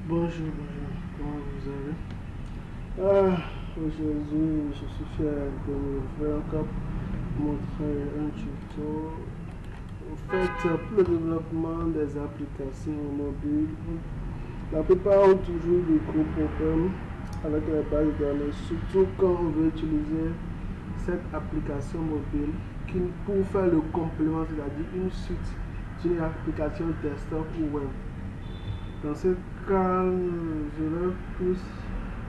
Bonjour, comment vous allez? Aujourd'hui, je suis fier de vous faire encore montrer un tuto. En fait, pour le développement des applications mobiles, la plupart ont toujours des gros problèmes avec les bases de données, surtout quand on veut utiliser cette application mobile pour faire le complément, c'est-à-dire une suite d'une application desktop ou web. Dans ce cas, je vais plus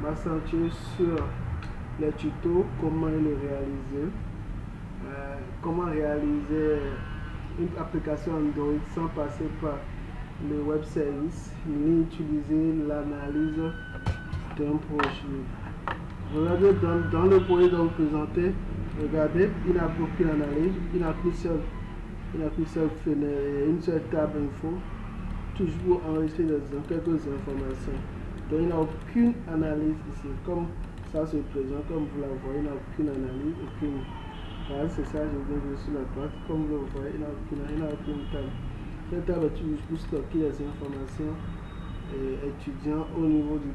m'accentuer sur les tutos, comment le réaliser, comment réaliser une application Android sans passer par le web service, ni utiliser l'analyse d'un projet. Regardez dans le projet dont vous présentez, regardez, il n'a aucune analyse, il n'a qu'une seule table info, toujours enregistrer quelques informations. Donc il n'a aucune analyse ici, comme ça se présente, comme vous la voyez, il n'a aucune analyse, aucune. Voilà, c'est ça, je viens de sur la droite, comme vous le voyez, il n'a aucune table. Cette table est toujours pour stocker les informations étudiants au niveau du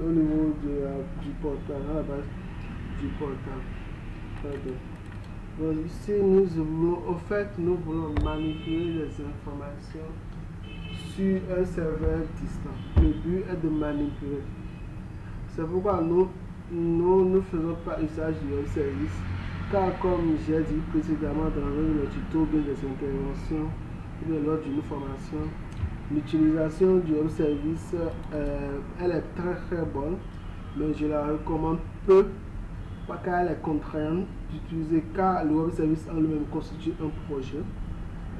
au niveau du portable, à la base du portable. Donc ici, nous voulons manipuler les informations sur un serveur distant. Le but est de manipuler. C'est pourquoi nous ne faisons pas usage du web service, car comme j'ai dit précédemment dans le tuto des interventions ou lors d'une formation, l'utilisation du web service elle est très bonne, mais je la recommande peu car elle est contrainte d'utiliser, car le web service en lui-même constitue un projet.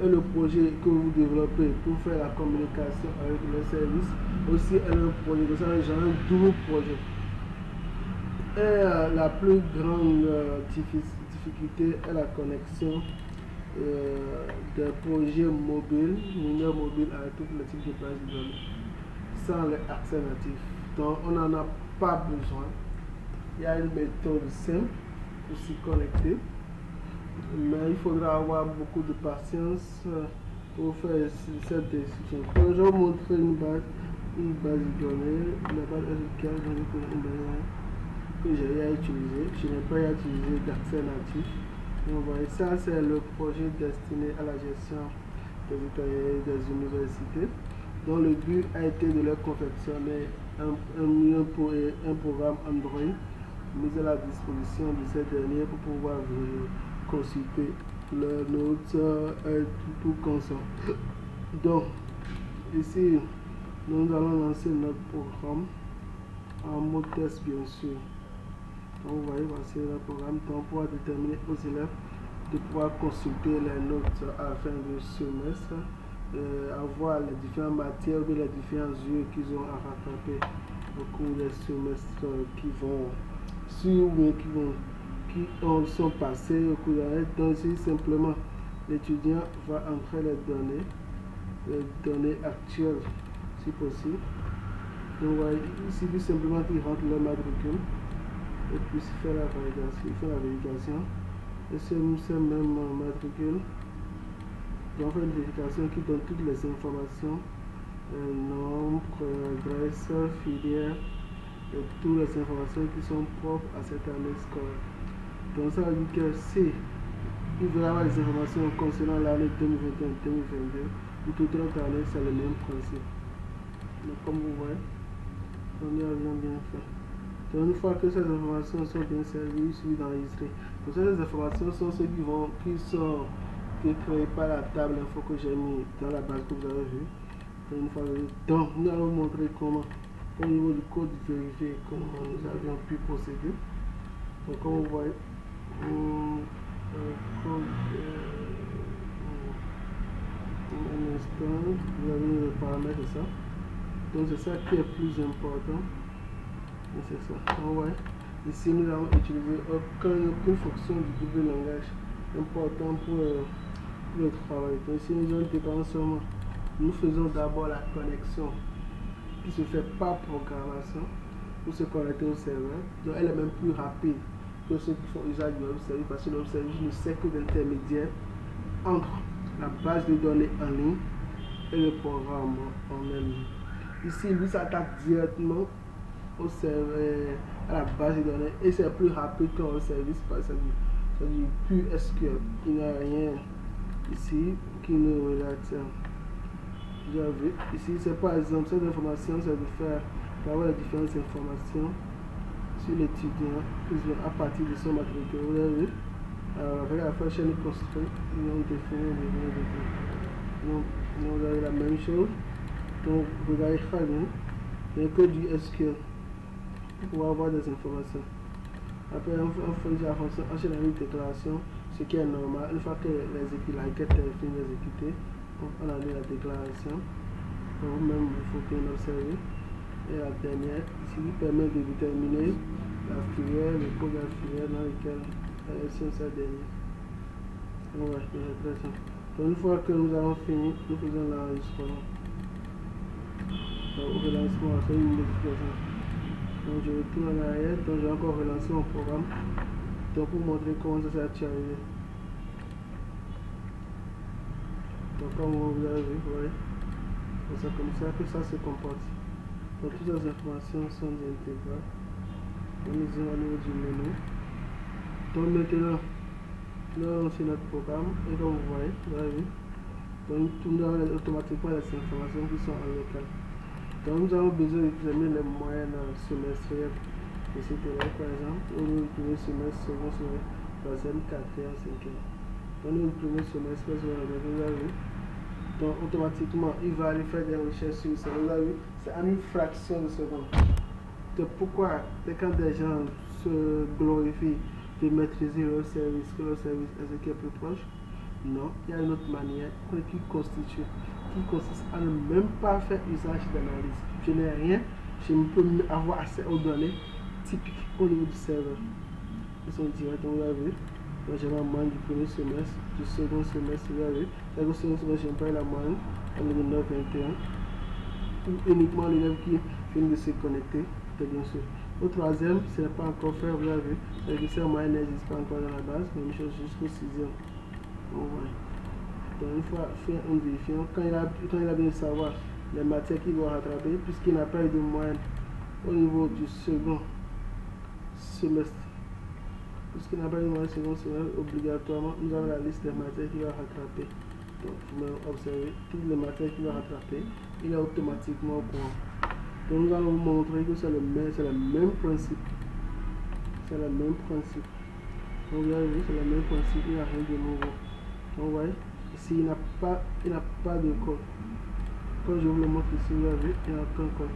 Et le projet que vous développez pour faire la communication avec le service aussi est un projet. Donc ça genre un double projet. Et la plus grande difficulté est la connexion des projets mobiles, mineurs mobiles avec tous les types de bases de données, sans les accès natifs. Donc on n'en a pas besoin. Il y a une méthode simple pour s'y connecter, mais il faudra avoir beaucoup de patience pour faire cette décision. Je vais vous montrer une base de données, la base SQL que j'ai utilisée. Je n'ai pas utilisé d'accès natif. Donc, vous voyez, ça c'est le projet destiné à la gestion des universités, dont le but a été de leur confectionner un programme Android mis à la disposition de ces derniers pour pouvoir consulter leurs notes et tout consent. Donc, ici, nous allons lancer notre programme en mode test, bien sûr. Donc, vous voyez, voici le programme. Donc, pour déterminer aux élèves de pouvoir consulter les notes à la fin du semestre, avoir les différentes matières ou les différents yeux qu'ils ont à rattraper au cours des semestres qui vont suivre ou qui sont passés au cours de l'année. Donc, ici, simplement, l'étudiant va entrer les données actuelles, si possible. Donc, voilà, il suffit simplement qu'il rentre le matricule et puis faire la vérification. Et c'est même matricule. Donc, on fait une vérification qui donne toutes les informations, nombre, adresse, filière, et toutes les informations qui sont propres à cette année scolaire. Donc, ça veut dire que si il veut avoir des informations concernant l'année 2021-2022, ou toute autre année, c'est le même principe. Donc, comme vous voyez, on y a bien fait. Donc, une fois que ces informations sont bien servies, il suffit d'enregistrer. Donc, ces informations sont ceux qui sont créés par la table info que j'ai mis dans la base que vous avez vue. Donc, nous allons vous montrer comment, au niveau du code vérifié, comment nous avions pu procéder. Donc, comme vous voyez, un instant, vous avez le paramètre de ça. Donc, c'est ça qui est plus important. C'est ça. Donc, ouais. Ici, nous avons utilisé aucune fonction du double langage important pour le travail. Donc, ici, nous avons dépendant seulement. Nous faisons d'abord la connexion qui se fait par programmation pour se connecter au serveur. Donc, elle est même plus rapide que ceux qui font usage du web service, parce que le web service ne sert que d'intermédiaire entre la base de données en ligne et le programme en en elle-même. Ici, lui s'attaque directement au serveur, à la base de données et c'est plus rapide qu'un service parce que c'est du pur SQL. Il n'y a rien ici qui nous relate. Vous avez ici, c'est par exemple cette information, c'est de faire avoir les différentes informations sur l'étudiant à partir de son matricule. Vous avez vu, avec la fois chaîne construite, ils ont défini les liens de vie. Donc, vous avez la même chose. Donc, regardez très bien. Il n'y a que du SQL pour pouvoir avoir des informations. Après, on fait la fonction enchaîner une déclaration, ce qui est normal. Une fois que la requête est finie d'exécuter, on a mis la déclaration. Vous-même, il faut bien observer. Et la dernière, ici, permet de déterminer la filière, le code de la filière dans lequel c'est cette dernière. On va acheter la création. Donc, une fois que nous avons fini, nous faisons l'enregistrement. Donc, au relancement, c'est une modification. Donc, je retourne en arrière, donc j'ai encore relancé mon programme. Donc, pour montrer comment ça s'est actualisé. Donc, comme vous avez vu, vous voyez, c'est comme ça que ça se comporte. Donc, toutes les informations sont intégrées. Nous sommes au niveau du menu. Donc, maintenant, nous allons lancer notre programme. Et comme vous voyez, donc, nous avons automatiquement les informations qui sont en local. Donc, nous avons besoin d'examiner les moyennes semestrielles. Ici, par exemple, nous le premier semestre, second semestre, troisième, quatrième, cinquième. Donc, le premier semestre, vous avez vu. Donc, automatiquement, il va aller faire des recherches sur ça. Vous avez vu, c'est en une fraction de seconde. Donc, pourquoi, quand des gens se glorifient de maîtriser leur service, que leur service est ce qui est plus proche? Non, il y a une autre manière qui consiste à ne même pas faire usage d'analyse. Je n'ai rien, je ne peux avoir accès aux données typiques au niveau du serveur. Ils sont directement, vous avez vu. Donc, j'ai la moyenne du premier semestre, du second semestre, vous avez vu. Le second semestre, j'ai pas la moyenne, en 2021. Uniquement l'élève qui vient de se connecter, bien sûr. Au troisième, ce n'est pas encore fait, vous avez vu. C'est-à-dire que cette moyenne n'existe pas encore dans la base, même chose jusqu'au sixième. Donc, une fois fait un vérifiant, quand il a bien savoir les matières qu'il doit rattraper, puisqu'il n'a pas eu de moyenne au niveau du second semestre. Puisqu'il n'a pas eu de moyenne second semestre, obligatoirement, nous avons la liste des matières qu'il va rattraper. Donc, vous observez toutes les matières qu'il va rattraper, il est automatiquement au courant. Donc, nous allons vous montrer que c'est le même principe. C'est le même principe. Donc, vous avez vu, c'est le même principe, il n'y a rien de nouveau. Donc, vous voyez, ici, il n'a pas de code. Quand je vous le montre ici, vous avez vu, il n'y a aucun code.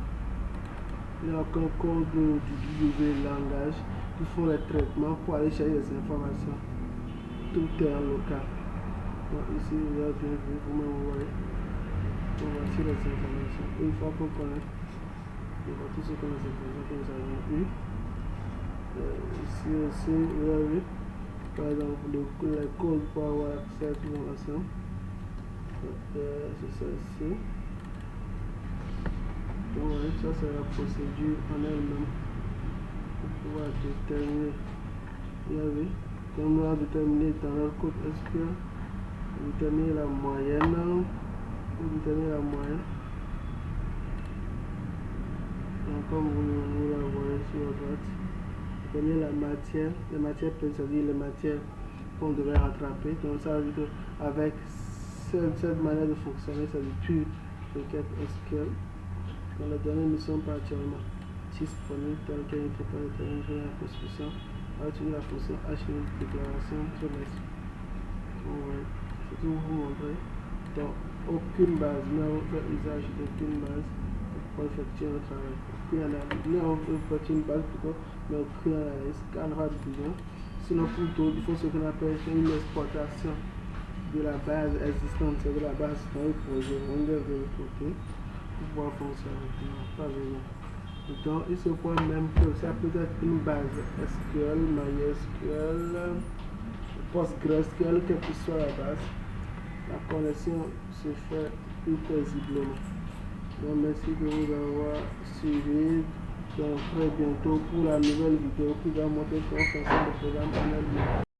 Il n'y a aucun code du langage qui font les traitements pour aller chercher les informations. Tout est en local. Donc, ici, vous avez bien vu, vous-même, vous voyez. On va chercher les informations. Et une fois qu'on connaît, on va tout ce qu'on a les informations que nous avons eues. Ici aussi, vous avez vu. Par exemple, les codes pour avoir accès à toute l'information. C'est ça ici. Donc, ça c'est la procédure en elle-même pour pouvoir déterminer. Vous avez vu, comme on a déterminé dans notre code SQL, déterminer la moyenne. Donc, comme vous la voyez sur la droite, déterminer la matière. Les matières, c'est-à-dire les matières qu'on devrait rattraper. Donc, ça veut dire qu'avec cette manière de fonctionner, c'est du pur requête SQL. Donc, les données ne sont pas actuellement disponibles dans lequel il ne faut pas déterminer la construction. On va utiliser la fonction H déclaration sur les. C'est tout vous montrer. Donc, aucune base, nous avons fait usage d'aucune base pour effectuer notre travail. Nous avons fait une base plutôt, mais aucune analyse, car on aura besoin. Sinon, plutôt, il faut ce qu'on appelle une exportation de la base existante, c'est de la base dans le projet, on doit de l'autre côté pour pouvoir fonctionner. Pas besoin. Donc, il se voit même que ça peut être une base SQL, MySQL, PostgreSQL, quelle que soit la base. La connexion se fait plus paisiblement. Donc, merci de vous avoir suivi. Donc, très bientôt pour la nouvelle vidéo qui va montrer comment fonctionne le programme en elle-même.